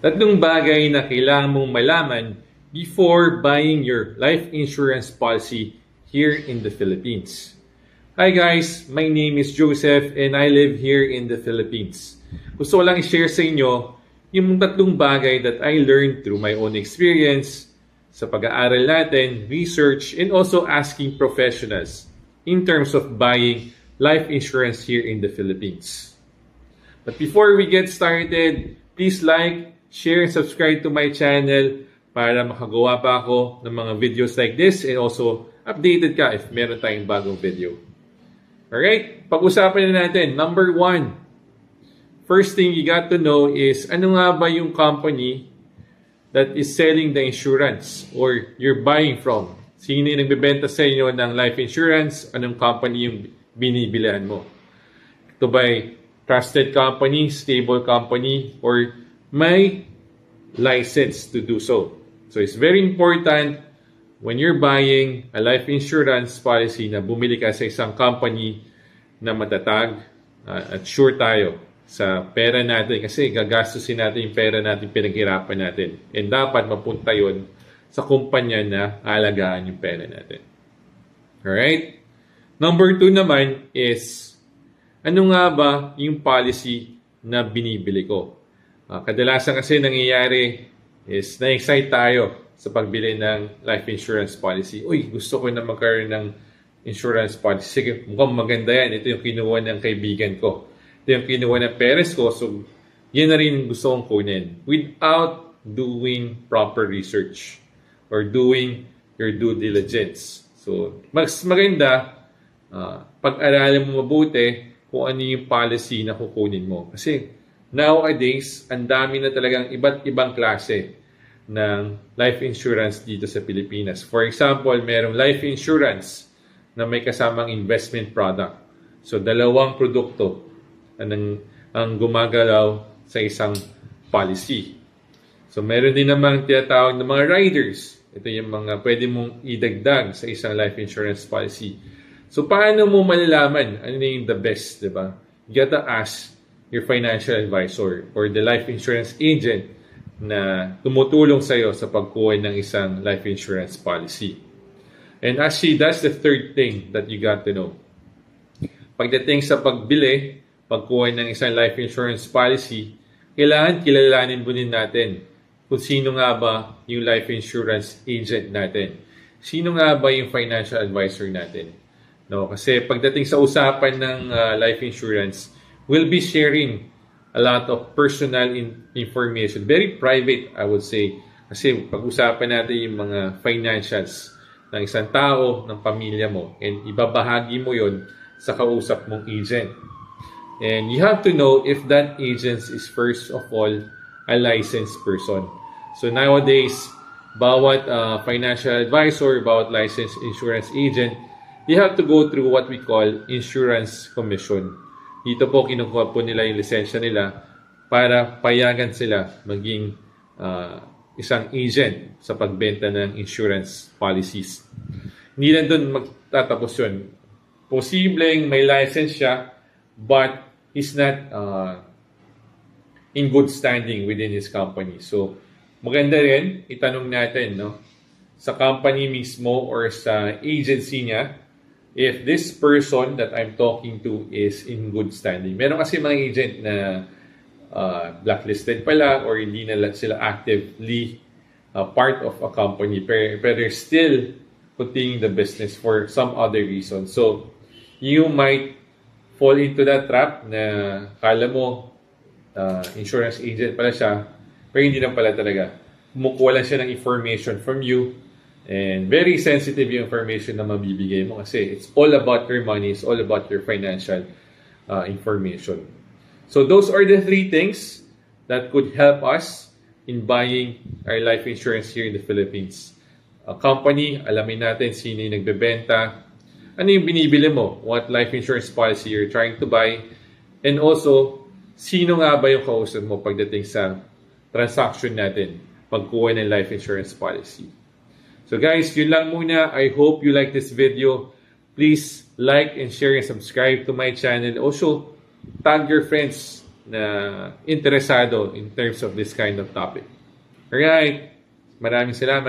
Tatlong bagay na kailangan mong malaman before buying your life insurance policy here in the Philippines. Hi guys, my name is Joseph and I live here in the Philippines. Gusto ko lang i-share sa inyo yung tatlong bagay that I learned through my own experience, sa pag-aaral natin, research, and also asking professionals in terms of buying life insurance here in the Philippines. But before we get started, please like, share, and subscribe to my channel para makagawa pa ako ng mga videos like this and also updated ka if meron tayong bagong video. Alright, pag-usapan na natin. Number 1, first thing you got to know is ano nga ba yung company that is selling the insurance or you're buying from? Sino yung nagbebenta sa inyo ng life insurance? Anong company yung binibilihan mo? Ito ba'y trusted company, stable company, or may license to do so? So it's very important when you're buying a life insurance policy na bumili ka sa isang company na matatag at sure tayo sa pera natin kasi gagastusin natin yung pera natin, pinaghirapan natin. And dapat mapunta yun sa kumpanya na alagaan yung pera natin. Alright? Number 2 naman is, ano nga ba yung policy na binibili ko? Kadalasan kasi nangyayari is na-excite tayo sa pagbili ng life insurance policy. Uy, gusto ko na magkaroon ng insurance policy. Sige, mukhang maganda yan. Ito yung kinuha ng kaibigan ko. Ito yung kinuha ng parents ko. So, yan na rin gusto kong kunin. Without doing proper research or doing your due diligence. So, mas maganda pag-aralan mo mabuti kung ano yung policy na kukunin mo. Kasi nowadays, ang dami na talagang iba't ibang klase ng life insurance dito sa Pilipinas. For example, merong life insurance na may kasamang investment product. So, dalawang produkto ang gumagalaw sa isang policy. So, meron din namang tinatawag ng mga riders. Ito yung mga pwede mong idagdag sa isang life insurance policy. So, paano mo malalaman ano yung the best, di ba? You gotta ask your financial advisor or the life insurance agent na tumutulong sa'yo sa pagkuha ng isang life insurance policy. And actually, that's the third thing that you got to know. Pagdating sa pagbili, pagkuha ng isang life insurance policy, kailangan kilalanin mo din natin kung sino nga ba yung life insurance agent natin. Sino nga ba yung financial advisor natin? No, kasi pagdating sa usapan ng life insurance, we'll be sharing a lot of personal information. Very private, I would say. Kasi pag-usapan natin yung mga financials ng isang tao, ng pamilya mo. And ibabahagi mo yon sa kausap mong agent. And you have to know if that agent is first of all a licensed person. So nowadays, bawat financial advisor, bawat licensed insurance agent, you have to go through what we call insurance commission. Dito po kinukuha po nila yung lisensya nila para payagan sila maging isang agent sa pagbenta ng insurance policies. Hindi lang doon magtatapos yun. Posibleng may license siya but he's not in good standing within his company. So maganda rin itanong natin sa company mismo or sa agency niya if this person that I'm talking to is in good standing. Meron kasi mga agent na blacklisted pala or hindi na sila actively part of a company pero they're still continuing the business for some other reason. So, you might fall into that trap na kala mo insurance agent pala siya pero hindi na pala talaga. Kumukuha lang siya ng information from you. And very sensitive yung information na mabibigay mo kasi it's all about your money, it's all about your financial information. So those are the 3 things that could help us in buying our life insurance here in the Philippines. A company, alamin natin sino yung nagbebenta, ano yung binibili mo, what life insurance policy you're trying to buy, and also, sino nga ba yung kausap mo pagdating sa transaction natin, pagkuha ng life insurance policy. So guys, yun lang muna. I hope you like this video. Please like and share and subscribe to my channel. Also, tag your friends na interesado in terms of this kind of topic. Alright, maraming salamat.